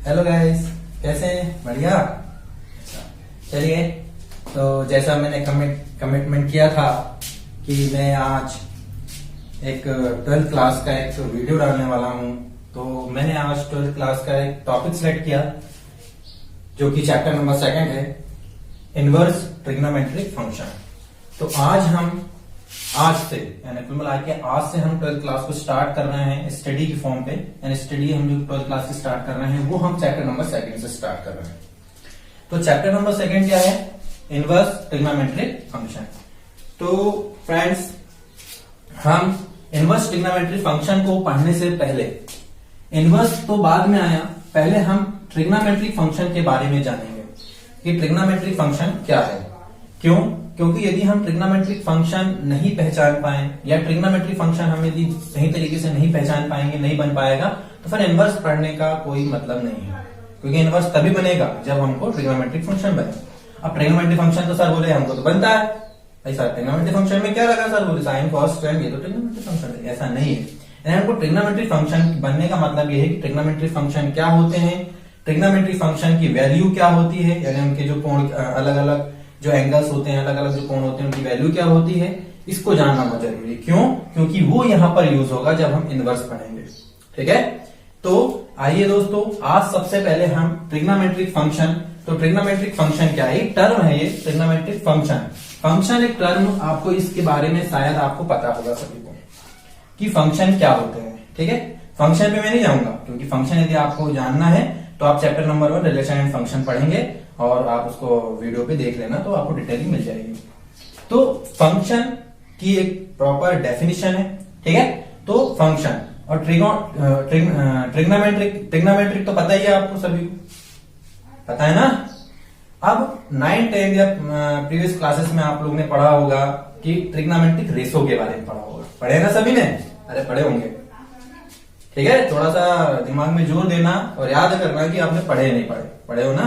Hello guys, कैसे हैं? बढ़िया। अच्छा, चलिए। तो जैसा मैंने कमिटमेंट किया था कि मैं आज एक 12th क्लास का एक वीडियो डालने वाला हूं, तो मैंने आज 12th क्लास का एक टॉपिक सिलेक्ट किया जो कि चैप्टर नंबर 2 है, इनवर्स ट्रिग्नोमेट्रिक फंक्शन। तो आज से यानी कुल मिला के आज से हम 12th क्लास को स्टार्ट कर रहे हैं स्टडी की फॉर्म पे, यानी स्टडी हम जो 12th क्लास की स्टार्ट कर रहे हैं वो हम चैप्टर नंबर 2 से स्टार्ट कर रहे हैं। तो चैप्टर नंबर 2 क्या है? Inverse trigonometric function. तो फ्रेंड्स, हम इनवर्स ट्रिग्नोमेट्रिक फंक्शन को पढ़ने से पहले, इनवर्स तो बाद में आया, पहले हम ट्रिग्नोमेट्रिक फंक्शन के बारे में जानेंगे कि ट्रिग्नोमेट्रिक फंक्शन क्या है। क्यों? क्योंकि यदि हम ट्रिग्नोमेट्रिक फंक्शन नहीं पहचान पाए या ट्रिग्नोमेट्रिक फंक्शन हम यदि सही तरीके से नहीं पहचान पाएंगे, नहीं बन पाएगा, तो फिर इनवर्स पढ़ने का कोई मतलब नहीं है। क्योंकि इनवर्स तभी बनेगा जब हमको ट्रिग्नोमेट्रिक फंक्शन बने। अब ट्रिग्नोमेट्रिक फंक्शन तो सर बोले हमको तो बनता है, ऐसा ट्रिग्नोमेट्रिक फंक्शन में क्या लगा सर बोले साइन कॉस टेन, ये तो ट्रिग्नोमेट्रिक फंक्शन है। ऐसा नहीं है। यानी हमको ट्रिग्नोमेट्रिक फंक्शन बनने का मतलब ये है कि ट्रिग्नोमेट्रिक फंक्शन क्या होते हैं, ट्रिग्नोमेट्रिक फंक्शन की वैल्यू क्या होती है, यानी उनके जो कोण अलग अलग जो एंगल्स होते हैं, अलग अलग जो कोण होते हैं, उनकी वैल्यू क्या होती है, इसको जानना बहुत जरूरी है। क्यों? क्योंकि वो यहां पर यूज होगा जब हम इनवर्स पढ़ेंगे। ठीक है? तो आइए दोस्तों, आज सबसे पहले हम ट्रिग्नोमेट्रिक फंक्शन, तो ट्रिग्नोमेट्रिक फंक्शन क्या है? टर्म है ये ट्रिग्नोमेट्रिक फंक्शन। फंक्शन एक टर्म, आपको इसके बारे में शायद आपको पता होगा सभी को कि फंक्शन क्या होते हैं। ठीक है? फंक्शन पे मैं नहीं जाऊंगा, क्योंकि फंक्शन यदि आपको जानना है तो आप chapter number 1 relation and function पढ़ेंगे और आप उसको वीडियो पे देख लेना, तो आपको डिटेलिंग मिल जाएगी। तो फंक्शन की एक प्रॉपर डेफिनेशन है। ठीक है? तो फंक्शन और ट्रिग्नोमेट्रिक तो पता ही है आपको, सभी को पता है ना। अब 9, 10 या प्रीवियस क्लासेस में आप लोगों ने पढ़ा होगा कि ट्रिग्नोमेट्रिक रेशो के बारे में पढ़ा होगा। पढ़े ना सभी ने? अरे पढ़े होंगे। ठीक है? थोड़ा सा दिमाग में जोर देना और याद करना कि आपने पढ़े नहीं पढ़े हो ना।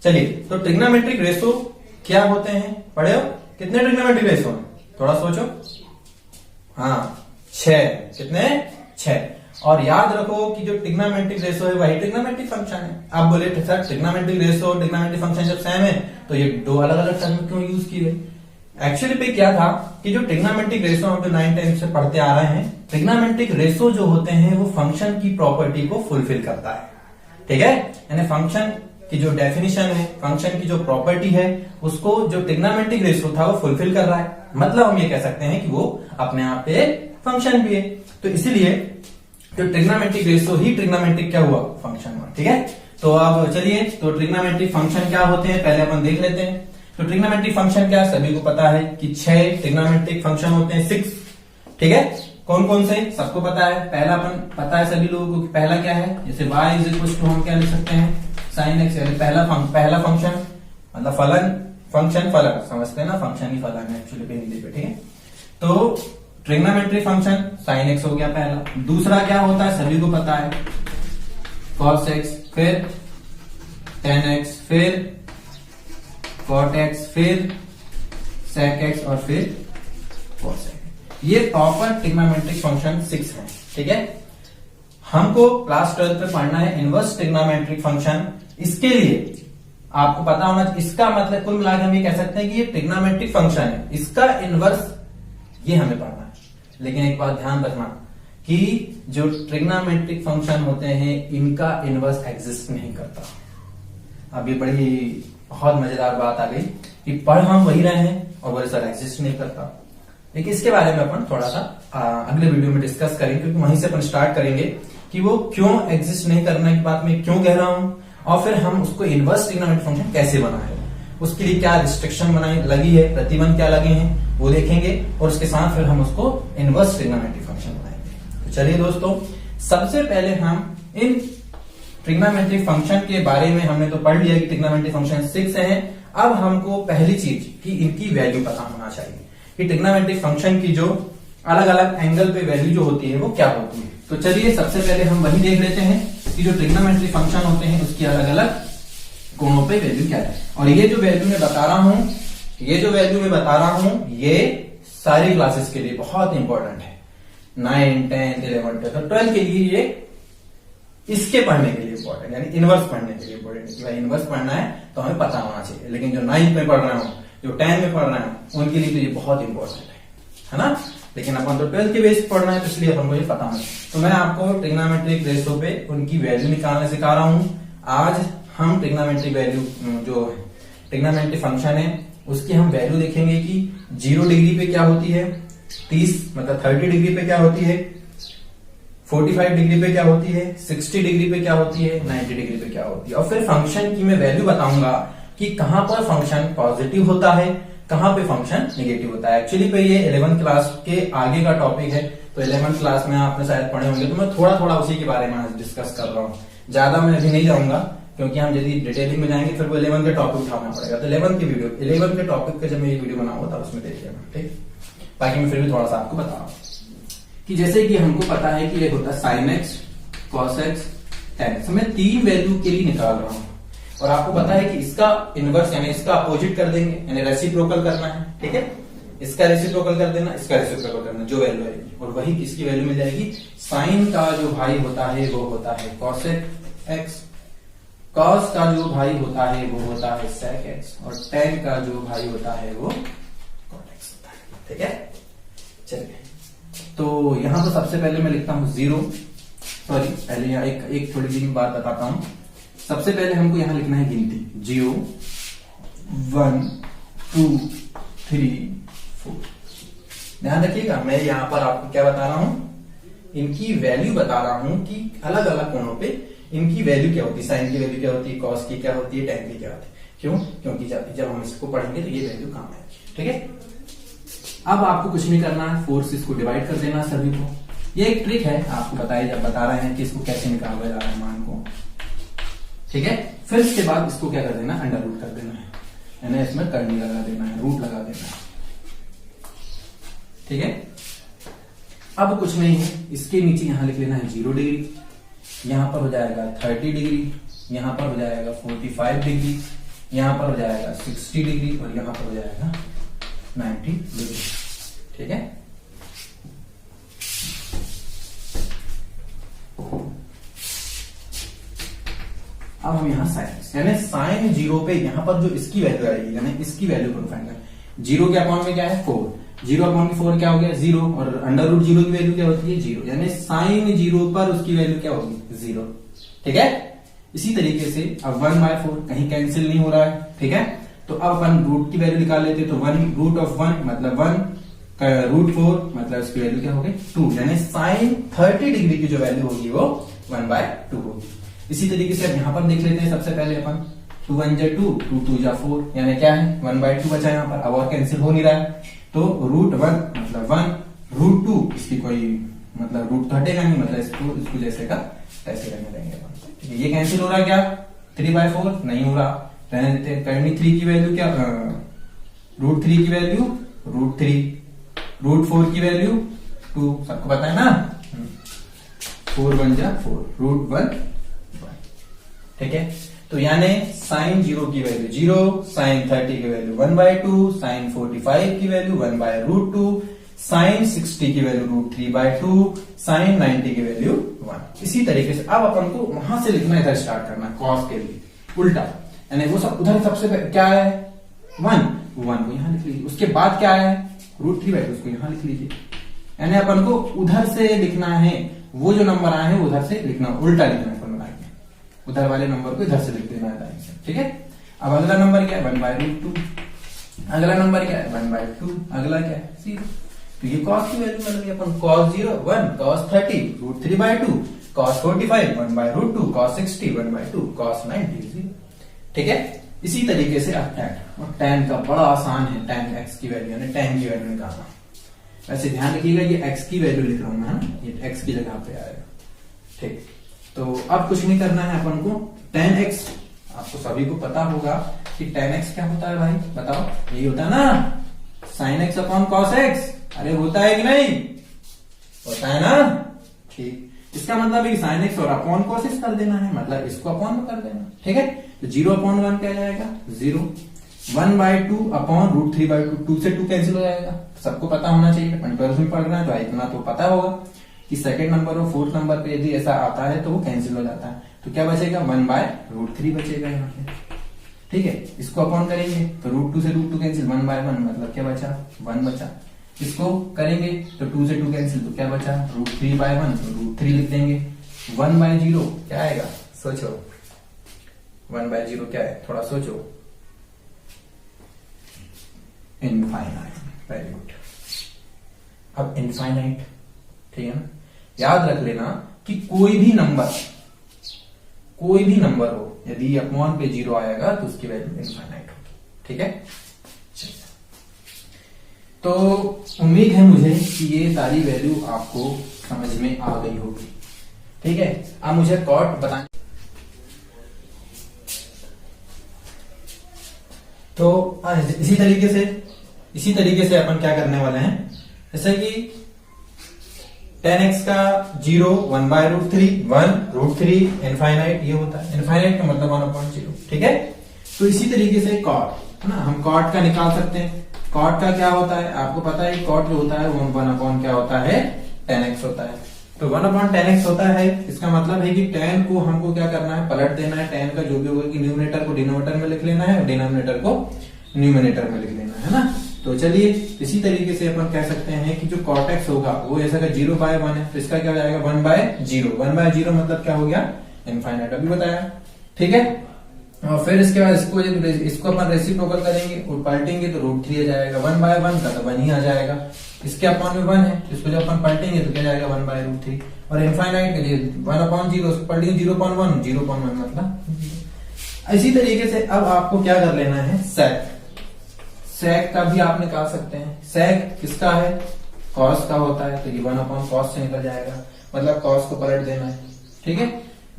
चलिए, तो ट्रिग्नोमेट्रिक रेशो क्या होते हैं? पढ़े हो? कितने ट्रिग्नोमेट्रिक रेशो हैं? थोड़ा सोचो। हाँ, 6। कितने? 6। और याद रखो कि जो ट्रिग्नोमेट्रिक रेशो है वही ट्रिग्नोमेट्रिक फंक्शन है। आप बोले sir trigonometric ratio trigonometric function जब सेम है तो ये दो अलग अलग टर्म क्यों यूज की गई? एक्चुअली पे क्या था कि जो ट्रिग्नोमेट्रिक रेशो हम जो 9, 10 से पढ़ते आ रहे हैं, ट्रिग्नोमेट्रिक रेशो जो होते हैं वो फंक्शन की प्रॉपर्टी को फुलफिल करता है। ठीक है? यानी फंक्शन की जो डेफिनेशन है, फंक्शन की जो प्रॉपर्टी है, उसको जो ट्रिग्नोमेट्रिक रेशो था वो फुलफिल कर रहा है। मतलब हम ये कह सकते हैं कि वो अपने आप पे फंक्शन भी है। तो इसीलिए जो ट्रिग्नोमेट्रिक रेशो ही ट्रिग्नोमेट्रिक क्या हुआ? फंक्शन हुआ। ठीक है? तो अब चलिए, तो ट्रिग्नोमेट्रिक फंक्शन क्या होते हैं पहले अपन देख लेते हैं। तो ट्रिग्नोमेट्रिक फंक्शन क्या, सभी को पता है कि 6 ट्रिग्नोमेट्रिक फंक्शन होते हैं, 6। ठीक है? कौन कौन से? सबको पता है। पहला अपन पता है सभी लोगों को कि पहला क्या है, जैसे y इज हम क्या लिख सकते हैं, साइन एक्स, यानी पहला फंक्शन मतलब फलन, फंक्शन फलन, समझते हैं ना, फंक्शन ही फलन है एक्चुअली हिंदी पे। ठीक है? तो ट्रिग्नोमेट्रिक फंक्शन साइन एक्स हो गया पहला। दूसरा क्या होता है, सभी को पता है, कॉस एक्स, फिर टेन एक्स, फिर कॉट एक्स, फिर सेक एक्स और फिर कॉस एक्स। ये प्रॉपर ट्रिग्नोमेट्रिक फंक्शन 6 है। ठीक है? हमको क्लास 12 पे पढ़ना है इनवर्स ट्रिग्नोमेट्रिक फंक्शन। इसके लिए आपको पता होना, इसका मतलब कुल मिलाकर हम ये कह सकते हैं कि ये ट्रिग्नोमेट्रिक फंक्शन है, इसका इनवर्स ये हमें पढ़ना है। लेकिन एक बात ध्यान रखना कि जो ट्रिग्नोमेट्रिक फंक्शन होते हैं इनका इनवर्स एग्जिस्ट नहीं करता। अब ये बड़ी बहुत मजेदार बात आ गई कि पढ़ हम वही रहे हैं और बोले सर एग्जिस्ट नहीं करता। लेकिन इसके बारे में अपन थोड़ा सा अगले वीडियो में डिस्कस करेंगे, क्योंकि वहीं से अपन स्टार्ट करेंगे कि वो क्यों एग्जिस्ट नहीं करने की बात मैं क्यों कह रहा हूं, और फिर हम उसको इनवर्स ट्रिग्नोमेट्रिक फंक्शन कैसे बनाए, उसके लिए क्या रिस्ट्रिक्शन बनाई लगी है, प्रतिबंध क्या लगे हैं वो देखेंगे, और उसके साथ फिर हम उसको इनवर्स ट्रिग्नोमेट्रिक फंक्शन बनाएंगे। तो चलिए दोस्तों, सबसे पहले हम इन ट्रिग्नोमेट्रिक फंक्शन के बारे में हमने तो पढ़ लिया कि ट्रिग्नोमेट्रिक फंक्शन 6 है। अब हमको पहली चीज कि इनकी वैल्यू पता होना चाहिए कि ट्रिग्नोमेट्रिक फंक्शन की जो अलग अलग एंगल पे वैल्यू जो होती है वो क्या होती है। तो चलिए सबसे पहले हम वही देख लेते हैं कि जो ट्रिग्नोमेट्रिक फंक्शन होते हैं उसकी अलग अलग कोणों पे वैल्यू क्या है। और ये जो वैल्यू मैं बता रहा हूं, ये सारी क्लासेस के लिए बहुत इंपॉर्टेंट है। 9, 10, 11, 12 के लिए ये इसके पढ़ने के लिए इम्पोर्टेंट, यानी इनवर्स पढ़ने के लिए इम्पोर्टेंट। भाई इनवर्स पढ़ना है तो हमें पता होना चाहिए, लेकिन जो 9th में पढ़ रहे हो, जो 10 में पढ़ रहे हो, उनके लिए तो ये बहुत इंपॉर्टेंट है ना। लेकिन अपन तो 12th के बेस पे पढ़ना है, तो इसलिए अपन को ये पता होना चाहिए। तो मैं आपको ट्रिग्नोमेट्रिक रेशो पे उनकी वैल्यू निकालने सिखा रहा हूं। आज हम ट्रिग्नोमेट्रिक वैल्यू, जो ट्रिग्नोमेट्रिक फंक्शन है, उसकी हम वैल्यू देखेंगे कि 0 डिग्री पे क्या होती है, 30 मतलब 30 डिग्री पे क्या होती है, 45 डिग्री पे क्या होती है, 60 डिग्री पे क्या होती है, 90 डिग्री पे क्या होती है। और फिर फंक्शन की मैं वैल्यू बताऊंगा कि कहां पर फंक्शन पॉजिटिव होता है, कहां पे फंक्शन नेगेटिव होता है। एक्चुअली पे ये 11th क्लास के आगे का टॉपिक है, तो 11th क्लास में आपने शायद पढ़े होंगे, तो मैं थोड़ा थोड़ा उसी के बारे में आज डिस्कस कर रहा हूँ। ज्यादा मैं अभी नहीं जाऊंगा, क्योंकि हम यदि डिटेलिंग में जाएंगे फिर वो 11th के टॉपिक उठाना पड़ेगा। तो 11th की वीडियो, 11th के टॉपिक का जब मैं ये वीडियो बनाऊंगा तब उसमें देखिएगा, ठीक। बाकी मैं फिर भी थोड़ा सा आपको बता रहा हूँ कि जैसे कि हमको पता है कि ये होता है sin x, cos x, tan x। मैं 3 वैल्यू के लिए निकाल रहा हूं, और आपको पता है कि इसका इनवर्स यानी इसका अपोजिट कर देंगे, यानी रेसिप्रोकल करना है, ठीक है। इसका रेसिप्रोकल कर देना, इसका रेसिप्रोकल करना, जो वैल्यू आएगी, और वही किसकी वैल्यू मिल जाएगी, साइन का जो भाई होता है वो होता है cos x, cos का जो भाई होता है वो होता है sec x, और tan का जो भाई होता है वो cot x होता है, ठीक है। चलिए, तो यहां तो सबसे पहले मैं लिखता हूं 0, सॉरी पहले यहाँ एक थोड़ी सी बात बताता हूं। सबसे पहले हमको यहां लिखना है गिनती, 0 1 2 3 4। ध्यान रखिएगा, मैं यहां पर आपको क्या बता रहा हूं, इनकी वैल्यू बता रहा हूं कि अलग अलग कोणों पे इनकी वैल्यू क्या होती है, साइन की वैल्यू क्या होती है, कॉस की क्या होती है, टैन की क्या होती है। क्यों? क्योंकि जब हम इसको पढ़ेंगे तो ये वैल्यू काम आएगी, ठीक है। अब आपको कुछ नहीं करना है, फोर्स इसको डिवाइड कर देना सभी को। ये एक ट्रिक है, आपको बताइए, जब बता रहे हैं कि इसको कैसे निकाला जा रहा है मान को, ठीक है। फिर इसके बाद इसको क्या कर देना, अंडर रूट कर देना है, यानी इसमें करनी लगा देना है, रूट लगा देना है, ठीक है। अब कुछ नहीं है, इसके नीचे यहां लिख लेना है 0 डिग्री, यहां पर हो जाएगा 30 डिग्री, यहां पर हो जाएगा 45 डिग्री, यहां पर हो जाएगा 60 डिग्री, और यहां पर हो जाएगा 90 डिग्री, ठीक है। अब हम यहां साइन, यानी साइन 0 पे यहां पर जो इसकी वैल्यू आएगी, यानी इसकी वैल्यू को फाइंड करें। 0 के अपॉन में क्या है 4, 0 अपॉन में 4 क्या हो गया 0, और अंडर रूट 0 की वैल्यू क्या होती है 0, यानी साइन 0 पर उसकी वैल्यू क्या होगी 0, ठीक है। इसी तरीके से अब 1/4 कहीं कैंसिल नहीं हो रहा है, ठीक है। तो अब अपन रूट की वैल्यू निकाल लेते, तो 1 रूट ऑफ 1 मतलब 1 रूट 4 मतलब इसकी वैल्यू क्या होगी 2, यानी साइन 30 डिग्री की जो वैल्यू होगी वो 1/2 होगी। इसी तरीके से अब यहां पर देख लेते हैं, सबसे पहले अपन 2 1 जा 2, 2 2 जा 4, यानी क्या है 1/2 बचा यहाँ पर, अब और कैंसिल हो नहीं रहा है, तो रूट 1 मतलब 1, रूट 2 इसकी कोई मतलब रूट तो हटेगा नहीं, मतलब इसको जैसे का ऐसे रहने देंगे अपन। ये कैंसिल हो रहा है क्या, 3/4 नहीं हो रहा, रहने देते हैं। करनी 3 की वैल्यू क्या, रूट 3 की वैल्यू रूट 3, रूट 4 की वैल्यू 2, सबको पता है ना, 4 1 जा 4, रूट 1, ठीक है। तो यानी साइन 0 की वैल्यू 0, साइन 30 की वैल्यू 1/2, साइन 45 की वैल्यू 1/√2, साइन 60 की वैल्यू √3/2, साइन 90 की वैल्यू 1। इसी तरीके से अब अपन को वहां से लिखना, इधर स्टार्ट करना कॉस के लिए उल्टा, यानी वो सब उधर सबसे क्या है 1 को यहां लिख लीजिए, उसके बाद क्या है √3/2 उसको यहां लिख लीजिए, यानी अपन को उधर से लिखना है, वो जो नंबर आए हैं उधर से लिखना, उल्टा लिखना है, उधर वाले नंबर को इधर से लिख देना है, ठीक है। अब अगला नंबर क्या है 1/√2, अगला नंबर क्या है 1/2, अगला क्या है 0। तो ये cos की वैल्यू मिल गई अपन, cos 0 1, cos 30 √3/2, cos 45 1/√2, cos 60 1/2, cos 90 0, ठीक है। इसी तरीके से अब tan, और tan का बड़ा आसान है, tan x की वैल्यू यानी tan की वैल्यू निकालना। वैसे ध्यान रखिएगा ये x की वैल्यू लिख रहा हूं मैं, ये x की जगह पे आएगा, ठीक। तो अब कुछ नहीं करना है अपन को, tan x आपको सभी को पता होगा कि tan x क्या होता है भाई, बताओ, यही होता है ना sin x upon cos x, अरे होता है कि नहीं, होता है ना, ठीक। इसका मतलब है कि sin x और अपॉन cos x कर देना है, मतलब इसको अपॉन में कर देना, ठीक है। तो 0/1 क्या जाएगा 0, 1/2 अपॉन √3/2, 2 से 2 कैंसिल हो जाएगा, सबको पता होना चाहिए, अपन 12th में पढ़ रहे हैं तो इतना तो पता होगा। कि सेकंड नंबर और फोर्थ नंबर पे यदि ऐसा आता है तो वो कैंसिल हो जाता है। तो क्या बचेगा, 1/√3 बचेगा यहाँ पे। ठीक है, इसको अपॉन करेंगे तो √2 से √2 कैंसिल, 1/1 मतलब क्या बचा, 1 बचा। इसको करेंगे तो 2 से 2 कैंसिल, तो क्या बचा, √3/1, तो √3 लिख देंगे। 1/0 क्या आएगा, सोचो 1/0 क्या है, थोड़ा सोचो, इनफाइनाइट। Very good. अब इनफाइनाइट, ठीक है ना, याद रख लेना कि कोई भी नंबर हो यदि अपॉन पे 0 आएगा तो उसकी वैल्यू इनफाइनाइट होगी। ठीक है, तो उम्मीद है मुझे कि ये सारी वैल्यू आपको समझ में आ गई होगी। ठीक है, अब मुझे कॉट बताएं। तो इसी तरीके से अपन क्या करने वाले हैं, जैसे कि tan x का 0 1/√3, 1√3 इनफाइनाइट ये होता है, इनफाइनाइट का मतलब 1/0। ठीक है, तो इसी तरीके से कॉट है ना, हम कॉट का निकाल सकते हैं। कॉट का क्या होता है, आपको पता है कॉट जो होता है 1/, क्या होता है, tan x होता है। तो 1/tan x होता है, इसका मतलब है कि tan को हमको क्या करना है, पलट देना है। tan का जो भी होगा कि न्यूमरेटर को डिनोमिनेटर में लिख लेना है और डिनोमिनेटर को न्यूमरेटर में लिख लेना है ना। तो चलिए इसी तरीके से अपन कह सकते हैं कि जो cot x होगा वो ऐसा का 0/1 है, तो इसका क्या हो जाएगा 1/0। 1/0 मतलब क्या हो गया, इनफाइनाइट, अभी बताया। ठीक है, और फिर इसके बाद इसको अपन रेसिप्रोकल करेंगे और पलटेंगे तो √3 आ जाएगा। 1/1 का तो 1 ही आ जाएगा, इसके अपॉन में 1 है, इसको जब अपन पलटेंगे तो क्या जाएगा 1/√3। और इनफाइनाइट के लिए 1/0 पलटेंगे 0.1, 0.1 मतलब। इसी तरीके से अब आपको क्या कर लेना है, sec का भी आप निकाल सकते हैं। sec किसका है, cos का होता है, तो ये 1/cos से निकल जाएगा, मतलब cos को पलट देना है। ठीक है,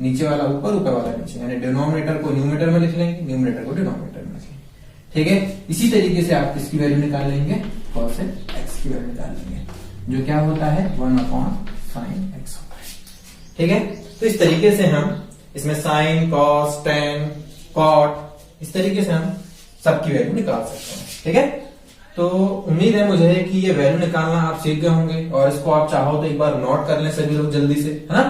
नीचे वाला ऊपर, ऊपर वाला नीचे, यानी डिनोमिनेटर को न्यूमरेटर में लिख लेंगे, न्यूमरेटर को डिनोमिनेटर में लिख लेंगे। ठीक है, इसी तरीके से आप इसकी वैल्यू निकाल लेंगे, cos x की वैल्यू निकाल लेंगे, जो क्या होता है 1/sin x होता है। ठीक है, तो इस तरीके से हम इसमें sin, cos, tan, cot, इस तरीके से हम सबकी वैल्यू निकाल सकते हैं। ठीक है, तो उम्मीद है मुझे कि ये वैल्यू निकालना आप सीख गए होंगे, और इसको आप चाहो तो एक बार नोट कर लें सभी लोग जल्दी से, है ना।